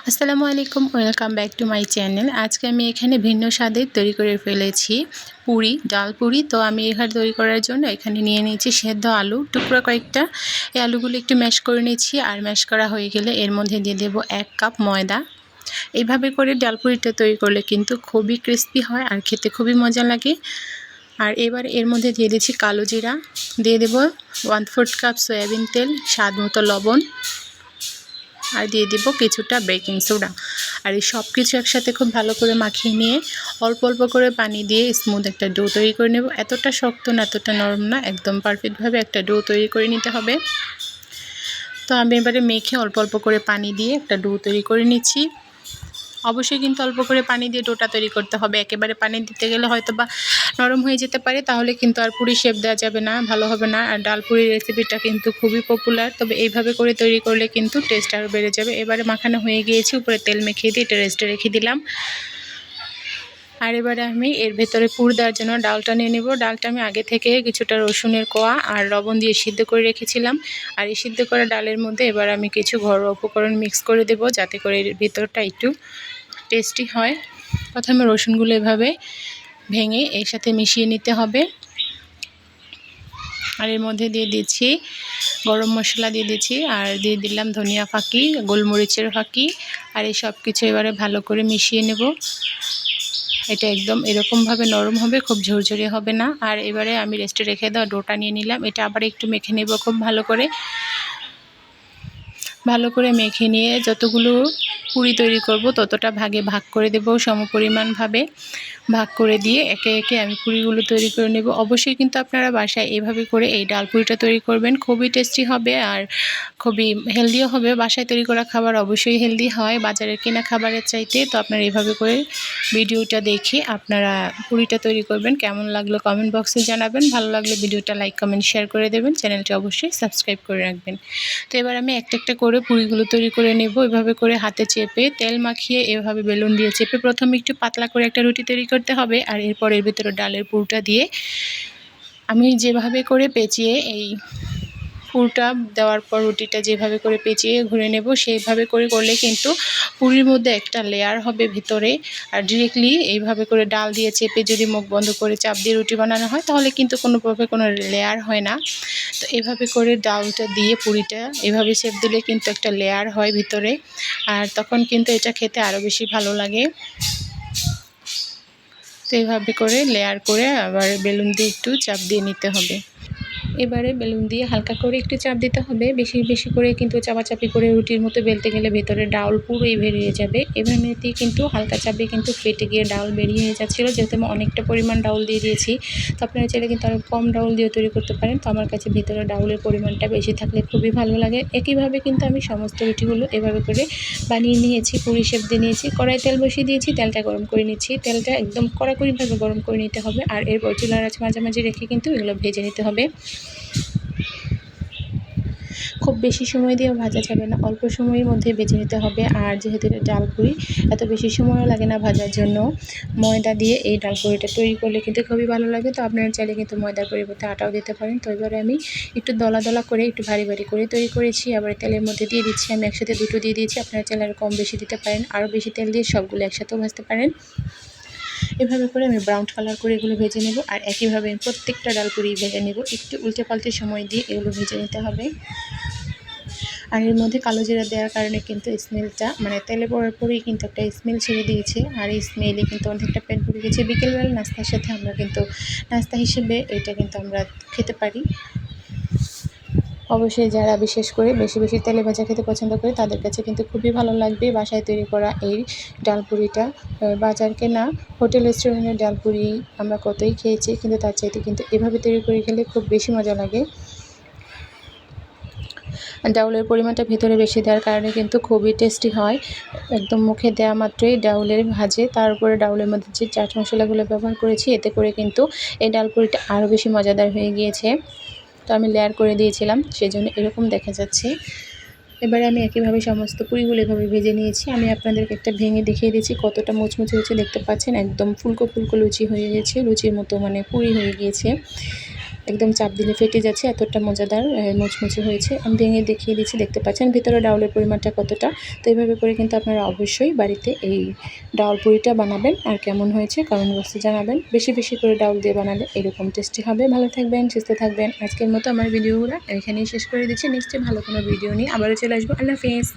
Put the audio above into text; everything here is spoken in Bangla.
আসসালামু আলাইকুম, welcome back to my channel. আজকে আমি এখানে ভিন্ন স্বাদের তৈরি করে ফেলেছি পুরি, ডাল পুরি। তো আমি এখানে তৈরি করার জন্য এখানে নিয়ে নিয়েছি সেদ্ধ আলু টুকরা কয়েকটা। এই আলুগুলো একটু ম্যাশ করে নিচ্ছি, আর ম্যাশ করা হয়ে গেলে এর মধ্যে দিয়ে দেবো 1 কাপ ময়দা। এইভাবে করে ডাল পুরিটা তৈরি করলে কিন্তু খুবই ক্রিস্পি হয় আর খেতে খুবই মজা লাগে। আর এবার এর মধ্যে দিয়ে দিচ্ছি কালো জিরা, দিয়ে দেবো 1/4 কাপ সয়াবিন তেল, স্বাদ মতো লবণ, আর দিয়ে দিব কিছুটা বেকিং সোডা। আর এই সব কিছু একসাথে খুব ভালো করে মাখিয়ে নিয়ে অল্প অল্প করে পানি দিয়ে স্মুথ একটা ডো তৈরি করে নেব। এতটা শক্ত না, এতটা নরম না, একদম পারফেক্টভাবে একটা ডো তৈরি করে নিতে হবে। তো আমি এবারে মেখে অল্প অল্প করে পানি দিয়ে একটা ডো তৈরি করে নিচ্ছি। অবশ্যই কিন্তু অল্প করে পানি দিয়ে ডোটা তৈরি করতে হবে। একেবারে পানি দিতে গেলে হয়তো বা নরম হয়ে যেতে পারে, তাহলে কিন্তু আর পুরি শেপ দেওয়া যাবে না, ভালো হবে না। আর ডাল পুরি রেসিপিটা কিন্তু খুবই পপুলার, তবে এইভাবে করে তৈরি করলে কিন্তু টেস্ট আরও বেড়ে যাবে। এবারে মাখানো হয়ে গিয়েছে, উপরে তেল মেখিয়ে দিয়ে এটা রেস্টে রেখে দিলাম। আর এবারে আমি এর ভেতরে পুর দেওয়ার জন্য ডালটা নিয়ে নেব। ডালটা আমি আগে থেকে কিছুটা রসুনের কোয়া আর লবণ দিয়ে সিদ্ধ করে রেখেছিলাম। আর এই সিদ্ধ করা ডালের মধ্যে এবার আমি কিছু ঘরোয়া উপকরণ মিক্স করে দেব, যাতে করে এর ভিতরটা একটু টেস্টি হয়। প্রথমে রসুনগুলো এভাবে ভেঙে এর সাথে মিশিয়ে নিতে হবে। আর এর মধ্যে দিয়ে দিচ্ছি গরম মশলা, দিয়ে দিচ্ছি আর দিয়ে দিলাম ধনিয়া ফাঁকি, গোলমরিচের ফাঁকি। আর এই সব কিছু এবারে ভালো করে মিশিয়ে নেব। এটা একদম এরকমভাবে নরম হবে, খুব ঝরঝরে হবে না। আর এবারে আমি রেস্টে রেখে দেওয়া ডোটা নিয়ে নিলাম। এটা আবার একটু মেখে নেব খুব ভালো করে মেখে নিয়ে যতগুলো পুরি তৈরি করব ততটা ভাগে ভাগ করে দেব, সমপরিমাণভাবে ভাগ করে দিয়ে একে একে আমি পুরিগুলো তৈরি করে নেব। অবশ্যই কিন্তু আপনারা বাসায় এভাবে করে এই ডাল পুরিটা তৈরি করবেন, খুবই টেস্টি হবে আর খুবই হেলদিও হবে। বাসায় তৈরি করা খাবার অবশ্যই হেলদি হয় বাজারের কেনা খাবারের চাইতে। তো আপনারা এভাবে করে ভিডিওটা দেখে আপনারা পুরিটা তৈরি করবেন। কেমন লাগলো কমেন্ট বক্সে জানাবেন, ভালো লাগলে ভিডিওটা লাইক কমেন্ট শেয়ার করে দেবেন, চ্যানেলটা অবশ্যই সাবস্ক্রাইব করে রাখবেন। তো এবার আমি একটা একটা করে পুরিগুলো তৈরি করে নেব। এভাবে করে হাতে চেপে তেল মাখিয়ে এভাবে বেলুন দিয়ে চেপে প্রথমে একটু পাতলা করে একটা রুটি তৈরি করতে হবে। আর এরপর এর ভিতরে ডালের পুরটা দিয়ে আমি যেভাবে করে পেঁচিয়ে এই পুরটা দেওয়ার পর রুটিটা যেভাবে করে পেঁচিয়ে ঘুরে নেব, সেইভাবে করে করলে কিন্তু পুরির মধ্যে একটা লেয়ার হবে ভিতরে। আর ডিরেক্টলি এইভাবে করে ডাল দিয়ে চেপে যদি মুখ বন্ধ করে চাপ দিয়ে রুটি বানানো হয়, তাহলে কিন্তু কোনোভাবে কোনো লেয়ার হয় না। তো এভাবে করে ডালটা দিয়ে পুরিটা এভাবে শেপ দিলে কিন্তু একটা লেয়ার হয় ভিতরে, আর তখন কিন্তু এটা খেতে আরও বেশি ভালো লাগে। তো এইভাবে করে লেয়ার করে আবার বেলুন দিয়ে একটু চাপ দিয়ে নিতে হবে। এবারে বেলুন দিয়ে হালকা করে একটু চাপ দিতে হবে, বেশি বেশি করে কিন্তু চাপাচাপি করে রুটির মতো বেলতে গেলে ভেতরে ডাউল পুরোই বেরিয়ে যাবে। এভাবেতেই কিন্তু হালকা চাপে কিন্তু ফেটে গিয়ে ডাউল বেরিয়ে যাচ্ছিলো, যেহেতু আমি অনেকটা পরিমাণ ডাউল দিয়ে দিয়েছি। তো আপনারা চাইলে কিন্তু আরও কম ডাউল দিয়ে তৈরি করতে পারেন। তো আমার কাছে ভেতরে ডাউলের পরিমাণটা বেশি থাকলে খুবই ভালো লাগে। একইভাবে কিন্তু আমি সমস্ত রুটিগুলো এভাবে করে বানিয়ে নিয়েছি, পুরি শেপ দিয়ে নিয়েছি। কড়াই তেল বসিয়ে দিয়েছি, তেলটা গরম করে নিচ্ছি। তেলটা একদম কড়াকড়িভাবে গরম করে নিতে হবে। আর এরপর চুলার আঁচ মাঝামাঝি রেখে কিন্তু এগুলো ভেজে নিতে হবে। খুব বেশি সময় দিয়েও ভাজা যাবে না, অল্প সময়ের মধ্যে ভেজে নিতে হবে। আর যেহেতু এটা ডাল পুরি, এত বেশি সময়ও লাগে না ভাজার জন্য। ময়দা দিয়ে এই ডাল পুরিটা তৈরি করলে কিন্তু খুবই ভালো লাগে। তো আপনারা চাইলে কিন্তু ময়দার পরিবর্তে আটাও দিতে পারেন। তো এবারে আমি একটু দলা দলা করে একটু ভারী ভারী করে তৈরি করেছি। আবার তেলের মধ্যে দিয়ে দিচ্ছি, আমি একসাথে দুটো দিয়ে দিয়েছি। আপনারা চাইলে আরও কম বেশি দিতে পারেন, আরও বেশি তেল দিয়ে সবগুলো একসাথেও ভাজতে পারেন। এভাবে করে আমি ব্রাউন কালার করে এগুলো ভেজে নেব। আর একইভাবে আমি প্রত্যেকটা ডাল পুরি ভেজে নেব, একটু উল্টে পাল্টে সময় দিয়ে এগুলো ভেজে নিতে হবে। আর এর মধ্যে কালো জিরা দেওয়ার কারণে কিন্তু স্মেলটা মানে তেলে পড়ার পরেই কিন্তু একটা স্মেল ছেড়ে দিয়েছে। আর এই স্মেলে কিন্তু অনেকটা পেট ভরে গেছে। বিকেলবেলা নাস্তার সাথে আমরা কিন্তু নাস্তা হিসেবে এটা কিন্তু আমরা খেতে পারি। অবশ্যই যারা বিশেষ করে বেশি বেশি তেলে ভাজা খেতে পছন্দ করে, তাদের কাছে কিন্তু খুবই ভালো লাগবে বাসায় তৈরি করা এই ডাল পুরিটা। বাজার কেনা হোটেল রেস্টুরেন্টের ডাল পুরি আমরা কতই খেয়েছি, কিন্তু তার চাইতে কিন্তু এভাবে তৈরি করে খেলে খুব বেশি মজা লাগে। ডাউলের পরিমাণটা ভিতরে বেশি দেওয়ার কারণে কিন্তু খুবই টেস্টি হয়। একদম মুখে দেওয়া মাত্রই ডাউলের ভাজে, তার উপরে ডাউলের মধ্যে যে চাট মশলাগুলো ব্যবহার করেছি, এতে করে কিন্তু এই ডাল পুরিটা আরও বেশি মজাদার হয়ে গিয়েছে। তো আমি লেয়ার করে দিয়েছিলাম, সেজন্য এরকম দেখা যাচ্ছে। এবারে আমি একইভাবে সমস্ত পুরিগুলো এভাবে ভেজে নিয়েছি। আমি আপনাদেরকে একটা ভেঙে দেখিয়ে দিচ্ছি কতটা মুচমুচে হয়েছে, দেখতে পাচ্ছেন একদম ফুলকো ফুলকো লুচি হয়ে গেছে, লুচির মতো মানে পুরি হয়ে গিয়েছে। একদম চাপ দিলে ফেটে যাচ্ছে, এতটা মজাদার মুচমুচে হয়েছে। আমি ভেঙে দেখিয়ে দিচ্ছি, দেখতে পাচ্ছেন ভিতরে ডাউলের পরিমাণটা কতটা। তো এইভাবে করে কিন্তু আপনারা অবশ্যই বাড়িতে এই ডাউল পুরিটা বানাবেন, আর কেমন হয়েছে কমেন্ট বক্সে জানাবেন। বেশি বেশি করে ডাউল দিয়ে বানালে এরকম টেস্টি হবে। ভালো থাকবেন, সুস্থ থাকবেন। আজকের মতো আমার ভিডিওগুলো এখানেই শেষ করে দিচ্ছি। নেক্সটে ভালো কোনো ভিডিও নিয়ে আবারও চলে আসবো। আল্লাহ হাফেজ।